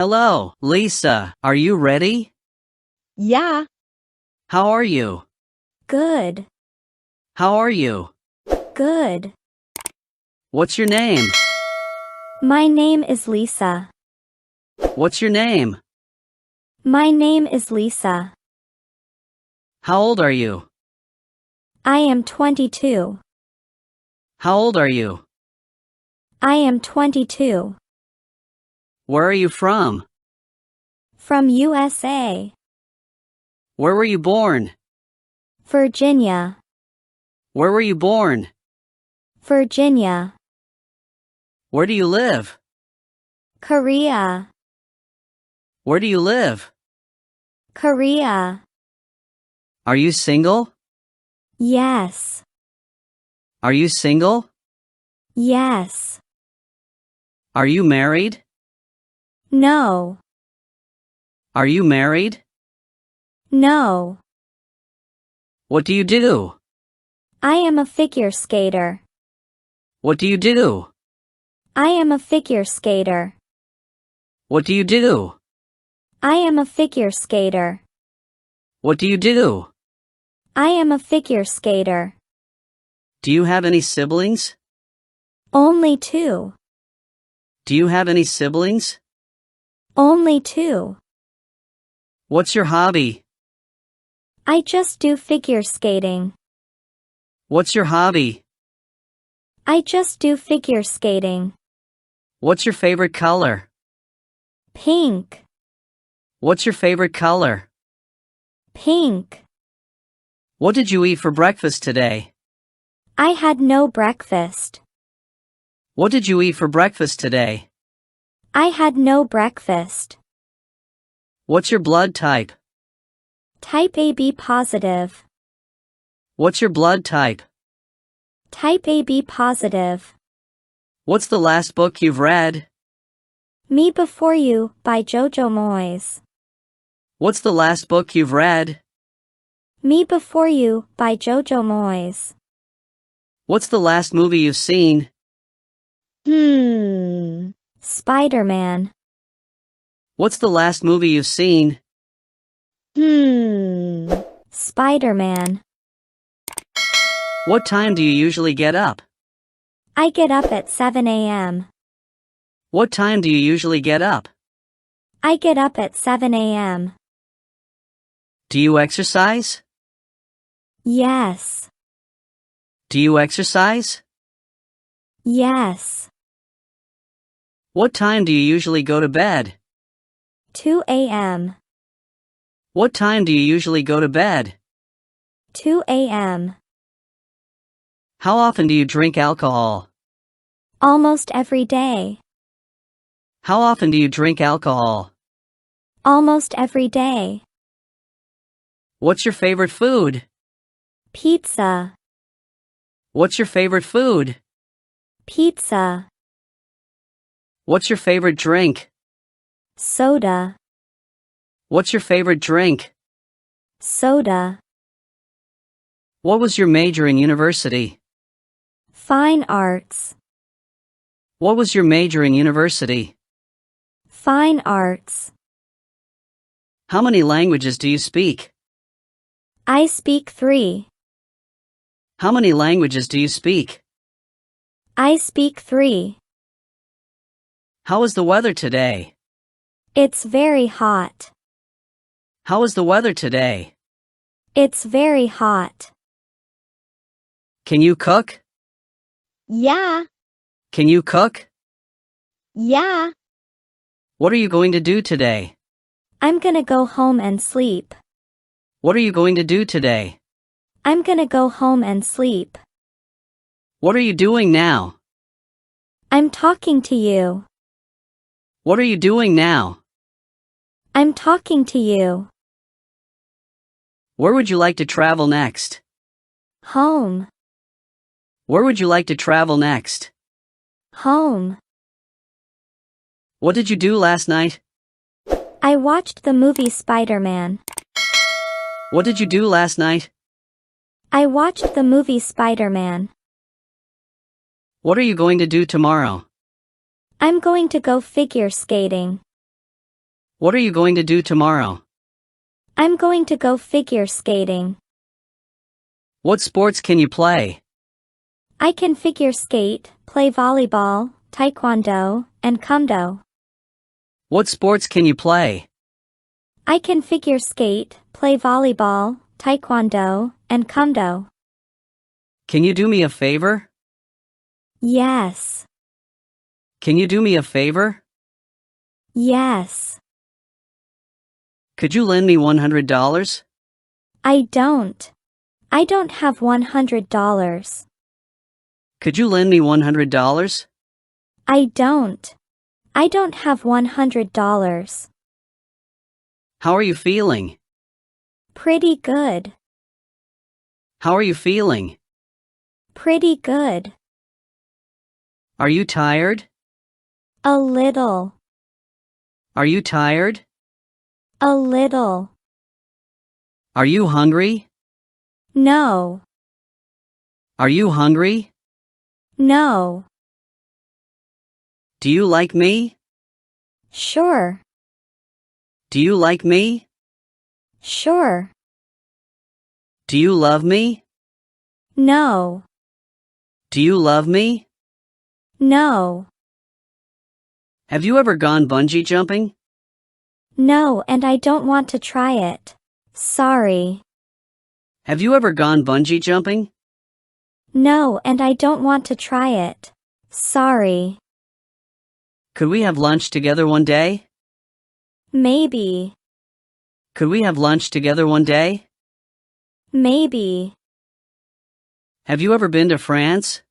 Hello, Lisa. Are you ready? Yeah, How are you? good, How are you? good. What's your name? My name is Lisa. What's your name? My name is Lisa. How old are you? I am 22. How old are you? I am 22. Where are you from? From USA. Where were you born? Virginia. Where were you born? Virginia. Where do you live? Korea. Where do you live? Korea. Are you single? Yes. Are you single? Yes. Are you married? No. Are you married? No. What do you do? I am a figure skater. What do you do? I am a figure skater. What do you do? I am a figure skater. What do you do? I am a figure skater. Do you have any siblings? Only 2. Do you have any siblings? Only 2. What's your hobby? I just do figure skating. What's your hobby? I just do figure skating. What's your favorite color? Pink. What's your favorite color? Pink. What did you eat for breakfast today? I had no breakfast. What did you eat for breakfast today? I had no breakfast. What's your blood type? Type AB positive. What's your blood type? Type AB positive. What's the last book you've read? Me Before You by Jojo Moyes. What's the last book you've read? Me Before You by Jojo Moyes. What's the last movie you've seen? Spider-Man. What's the last movie you've seen? Spider-Man. What time do you usually get up? I get up at 7 a.m. What time do you usually get up? I get up at 7 a.m. Do you exercise? Yes. Do you exercise? Yes. What time do you usually go to bed? 2 a.m. What time do you usually go to bed? 2 a.m. How often do you drink alcohol? Almost every day. How often do you drink alcohol? Almost every day. What's your favorite food? Pizza. What's your favorite food? Pizza. What's your favorite drink? Soda. What's your favorite drink? Soda. What was your major in university? Fine arts. What was your major in university? Fine arts. How many languages do you speak? I speak 3. How many languages do you speak? I speak 3. How is the weather today? It's very hot. How is the weather today? It's very hot. Can you cook? Yeah. Can you cook? Yeah. What are you going to do today? I'm gonna go home and sleep. What are you going to do today? I'm gonna go home and sleep. What are you doing now? I'm talking to you. What are you doing now? I'm talking to you. Where would you like to travel next? Home. Where would you like to travel next? Home. What did you do last night? I watched the movie Spider-Man. What did you do last night? I watched the movie Spider-Man. What are you going to do tomorrow? I'm going to go figure skating. What are you going to do tomorrow? I'm going to go figure skating. What sports can you play? I can figure skate, play volleyball, taekwondo, and kumdo. What sports can you play? I can figure skate, play volleyball, taekwondo, and kumdo. Can you do me a favor? Yes. Can you do me a favor? Yes. Could you lend me $100? I don't. I don't have $100. Could you lend me $100? I don't. I don't have $100. How are you feeling? Pretty good. How are you feeling? Pretty good. Are you tired? A little. Are you tired? A little. Are you hungry? No. Are you hungry? No. Do you like me? Sure. Do you like me? Sure. Do you love me? No. Do you love me? No. Have you ever gone bungee jumping? No, and I don't want to try it. Sorry. Have you ever gone bungee jumping? No, and I don't want to try it. Sorry. Could we have lunch together one day? Maybe. Could we have lunch together one day? Maybe. Have you ever been to France?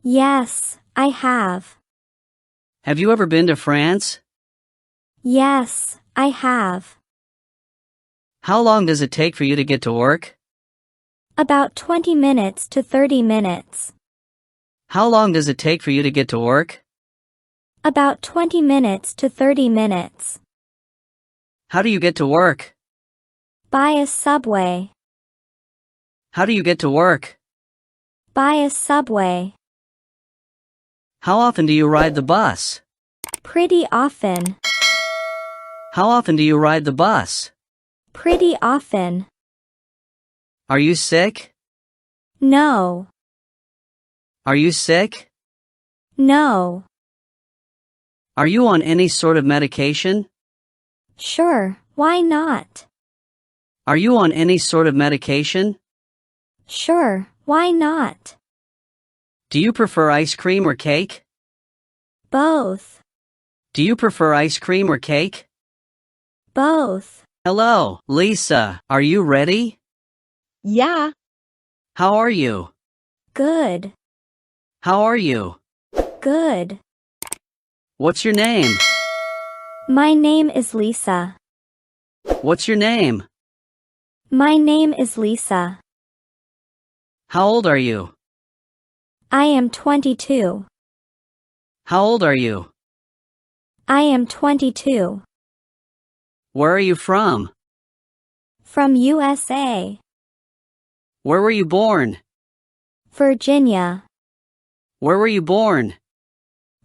Yes, I have. Have you ever been to France? Yes, I have. How long does it take for you to get to work? About 20 minutes to 30 minutes. How long does it take for you to get to work? About 20 minutes to 30 minutes. How do you get to work? By a subway. How do you get to work? By a subway. How often do you ride the bus? Pretty often. How often do you ride the bus? Pretty often. Are you sick? No. Are you sick? No. Are you on any sort of medication? Sure, why not? Are you on any sort of medication? Sure, why not? Do you prefer ice cream or cake? Both. Do you prefer ice cream or cake? Both. Hello, Lisa. Are you ready? Yeah, How are you? Good. How are you? Good. What's your name? My name is Lisa. What's your name? My name is Lisa. How old are you? I am 22. How old are you? I am 22. Where are you from? From USA. Where were you born? Virginia. Where were you born?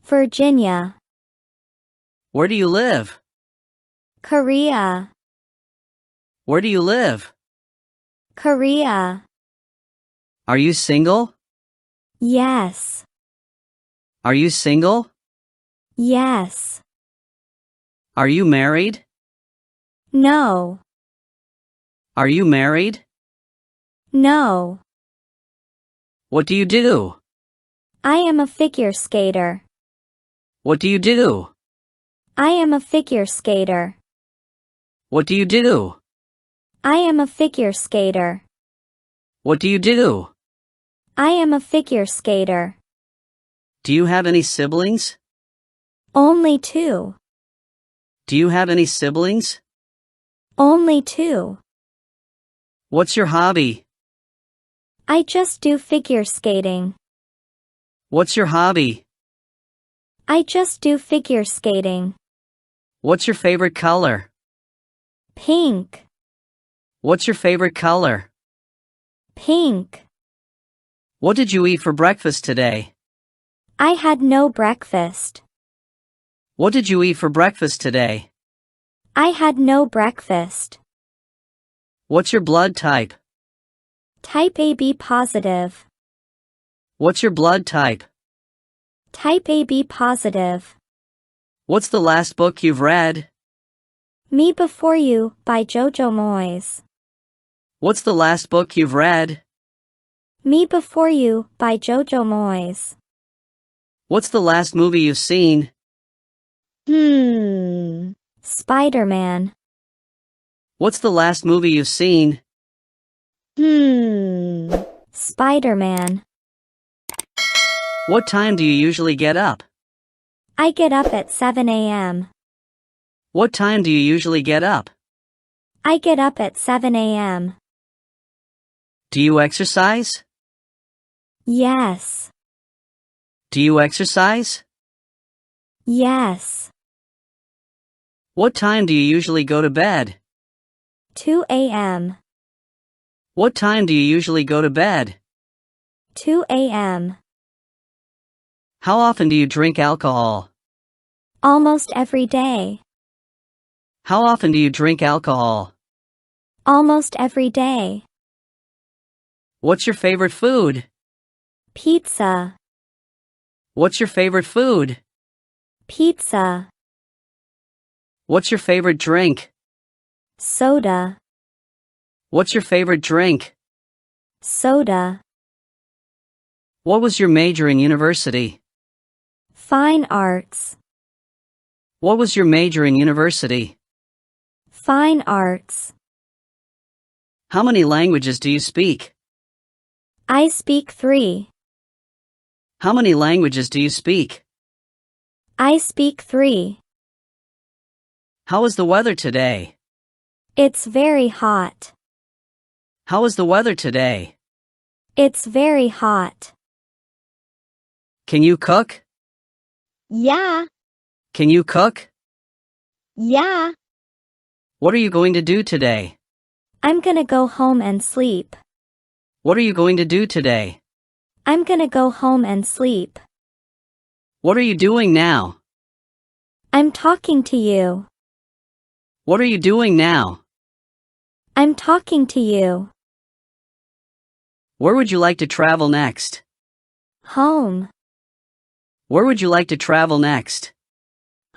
Virginia. Where do you live? Korea. Where do you live? Korea. Are you single? Yes. Are you single? Yes. Are you married? No. Are you married? No. What do you do? I am a figure skater. What do you do? I am a figure skater. What do you do? I am a figure skater. What do you do? I am a figure skater. Do you have any siblings? Only 2. Do you have any siblings? Only 2. What's your hobby? I just do figure skating. What's your hobby? I just do figure skating. What's your favorite color? Pink. What's your favorite color? Pink. What did you eat for breakfast today? I had no breakfast. What did you eat for breakfast today? I had no breakfast. What's your blood type? Type AB positive. What's your blood type? Type AB positive. What's the last book you've read? Me Before You by Jojo Moyes. What's the last book you've read? Me Before You by Jojo Moyes. What's the last movie you've seen? Spider-Man. What's the last movie you've seen? Spider-Man. What time do you usually get up? I get up at 7 a.m. What time do you usually get up? I get up at 7 a.m. Do you exercise? Yes. Do you exercise? Yes. What time do you usually go to bed? 2 a.m. What time do you usually go to bed? 2 a.m. How often do you drink alcohol? Almost every day. How often do you drink alcohol? Almost every day. What's your favorite food? Pizza. What's your favorite food? Pizza. What's your favorite drink? Soda. What's your favorite drink? Soda. What was your major in university? Fine arts. What was your major in university? Fine arts. How many languages do you speak? I speak 3. How many languages do you speak? I speak 3. How is the weather today? It's very hot. How is the weather today? It's very hot. Can you cook? Yeah. Can you cook? Yeah. What are you going to do today? I'm gonna go home and sleep. What are you going to do today? I'm gonna go home and sleep. What are you doing now? I'm talking to you. What are you doing now? I'm talking to you. Where would you like to travel next? Home. Where would you like to travel next?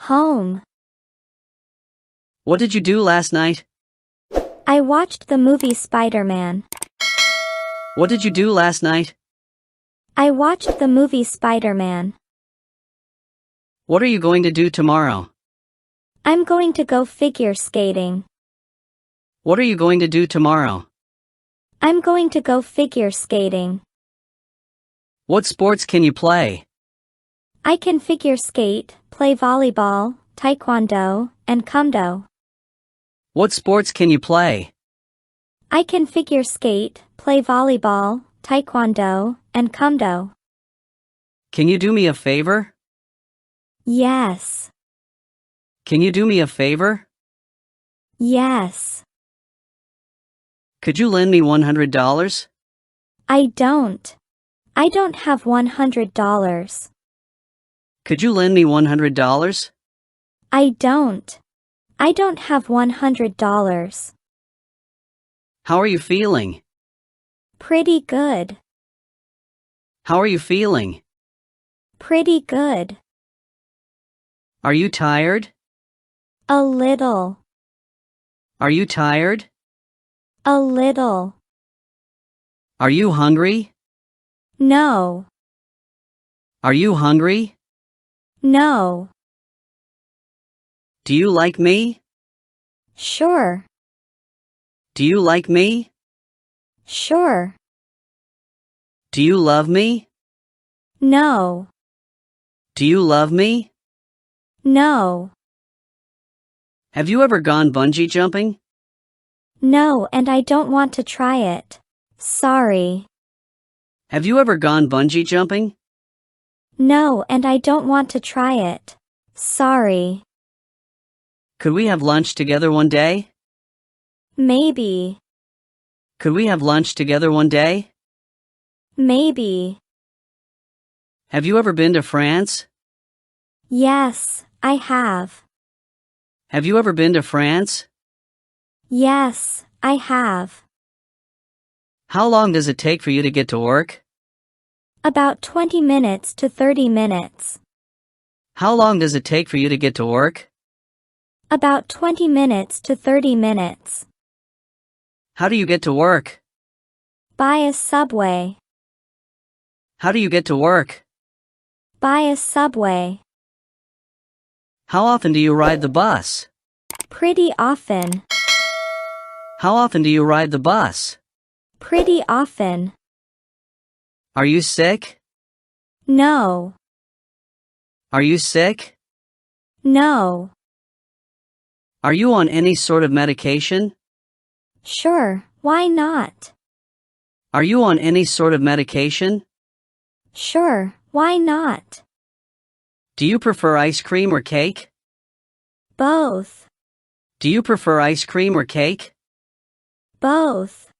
Home. What did you do last night? I watched the movie Spider-Man. What did you do last night? I watched the movie Spider-Man. What are you going to do tomorrow? I'm going to go figure skating. What are you going to do tomorrow? I'm going to go figure skating. What sports can you play? I can figure skate, play volleyball, taekwondo, and kumdo. What sports can you play? I can figure skate, play volleyball, taekwondo, and kumdo. Can you do me a favor? Yes. Can you do me a favor? Yes. Could you lend me $100? I don't. I don't have $100. Could you lend me $100? I don't. I don't have $100. How are you feeling? Pretty good. How are you feeling? Pretty good. Are you tired? A little. Are you tired? A little. Are you hungry? No. Are you hungry? No. Do you like me? Sure. Do you like me? Sure. Do you love me? No. Do you love me? No. Have you ever gone bungee jumping? No, and I don't want to try it. Sorry. Have you ever gone bungee jumping? No, and I don't want to try it. Sorry. Could we have lunch together one day? Maybe. Could we have lunch together one day? Maybe. Have you ever been to France? Yes, I have. Have you ever been to France? Yes, I have. How long does it take for you to get to work? About 20 minutes to 30 minutes. How long does it take for you to get to work? About 20 minutes to 30 minutes. How do you get to work? By a subway. How do you get to work? By a subway. How often do you ride the bus? Pretty often. How often do you ride the bus? Pretty often. Are you sick? No. Are you sick? No. Are you on any sort of medication? Sure, why not? Are you on any sort of medication? Sure, why not? Do you prefer ice cream or cake? Both. Do you prefer ice cream or cake? Both.